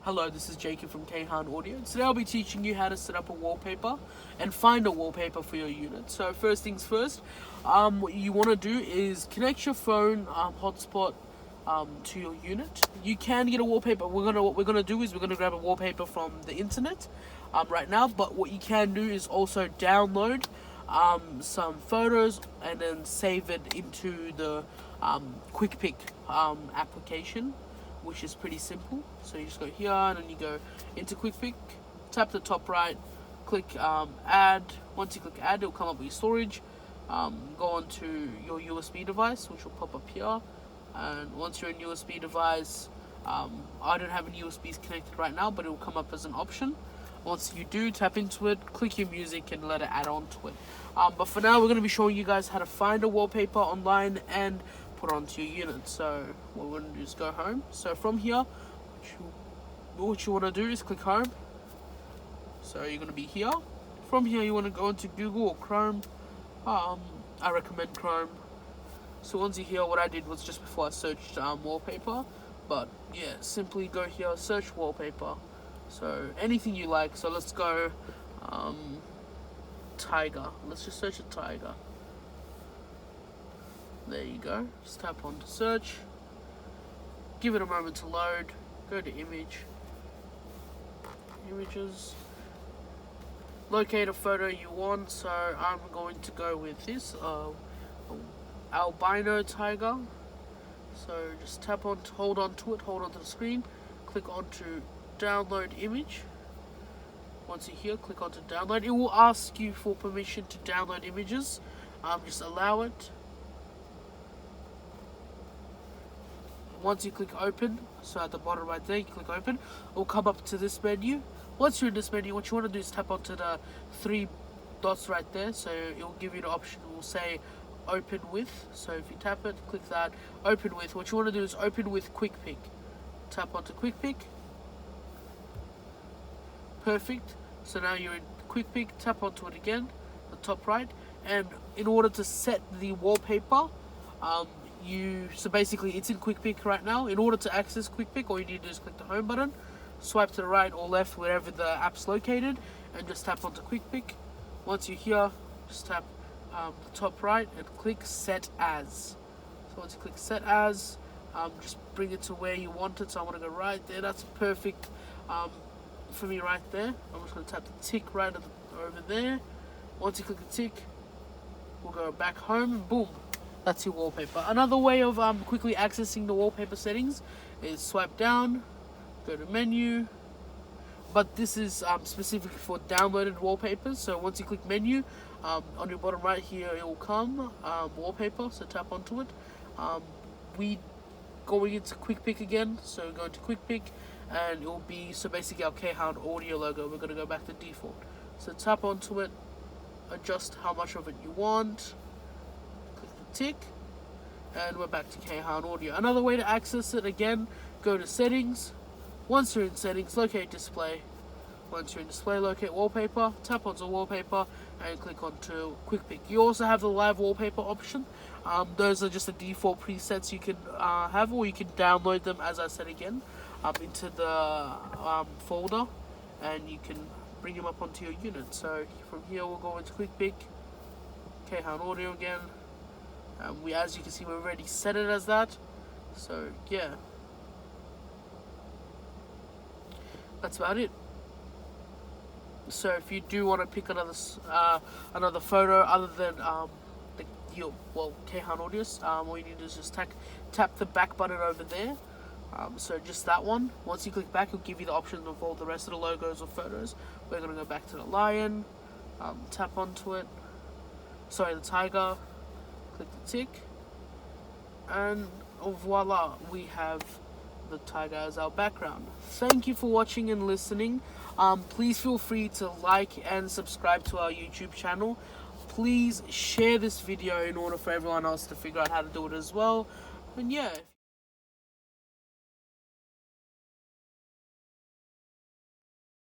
Hello, this is Jacob from Kayhan Audio. Today I'll be teaching you how to set up a wallpaper and find a wallpaper for your unit. So first things first, what you want to do is connect your phone hotspot to your unit. You can get a wallpaper. What we're gonna do is we're gonna grab a wallpaper from the internet right now. But what you can do is also download some photos and then save it into the Quick Pick application, which is pretty simple. So you just go here and then you go into Quick Pick, tap the top right, click add. Once you click add, it'll come up with your storage. Go on to your USB device, which will pop up here. And once you're in USB device, I don't have any USBs connected right now, but it will come up as an option. Once you do, tap into it, click your music and let it add on to it. But for now, we're going to be showing you guys how to find a wallpaper online and put onto your unit. So what we're going to do is go home. So from here, what you want to do is click home. So you're going to be here. From here, you want to go into Google or Chrome. I recommend Chrome. So once you're here, what I did was just before I searched wallpaper. But yeah, simply go here, search wallpaper. So anything you like. So let's go tiger. Let's just search a tiger. There you go. Just tap on to search. Give it a moment to load. Go to image. Images. Locate a photo you want. So I'm going to go with this albino tiger. So just tap on, hold on to it, hold on to the screen. Click on to download image. Once you're here, click on to download. It will ask you for permission to download images. Just allow it. Once you click open, so at the bottom right there, you click open, it will come up to this menu. Once you're in this menu, what you want to do is tap onto the three dots right there. So it will give you the option, it will say open with. So if you tap it, click that, open with. What you want to do is open with Quick Pick. Tap onto Quick Pick. Perfect. So now you're in Quick Pick, tap onto it again, the top right. And in order to set the wallpaper, so basically it's in Quick Pick right now. In order to access Quick Pick, all you need to do is click the home button, swipe to the right or left wherever the app's located, and just tap onto Quick Pick. Once you're here, just tap the top right and click set as. So once you click set as, just bring it to where you want it. So I want to go right there. That's perfect for me right there. I'm just going to tap the tick right over there. Once you click the tick, we'll go back home and boom, that's your wallpaper. Another way of quickly accessing the wallpaper settings is swipe down, go to menu, but this is specifically for downloaded wallpapers. So once you click menu, on your bottom right here, it will come wallpaper, so tap onto it. We going into Quick Pick again, so go into Quick Pick and it will be, so basically our Kayhan Audio logo, we're going to go back to default. So tap onto it, adjust how much of it you want, click the tick, and we're back to Kayhan Audio. Another way to access it, again, go to settings. Once you're in settings, locate display. Once you're in display, locate wallpaper, tap onto wallpaper and click onto Quick Pick. You also have the live wallpaper option. Those are just the default presets you can have, or you can download them, as I said again, into the folder, and you can bring them up onto your unit. So from here we'll go into Quick Pick, Kayhan Audio again. As you can see, we've already set it as that. So yeah, that's about it. So if you do want to pick another photo other than Kayhan Audios, all you need to do is just tap the back button over there. So just that one. Once you click back, it'll give you the option of all the rest of the logos or photos. We're going to go back to the lion, tap onto it, the tiger, click the tick, and voila, we have the tiger as our background. Thank you for watching and listening. Please feel free to like and subscribe to our YouTube channel. Please share this video in order for everyone else to figure out how to do it as well. And yeah,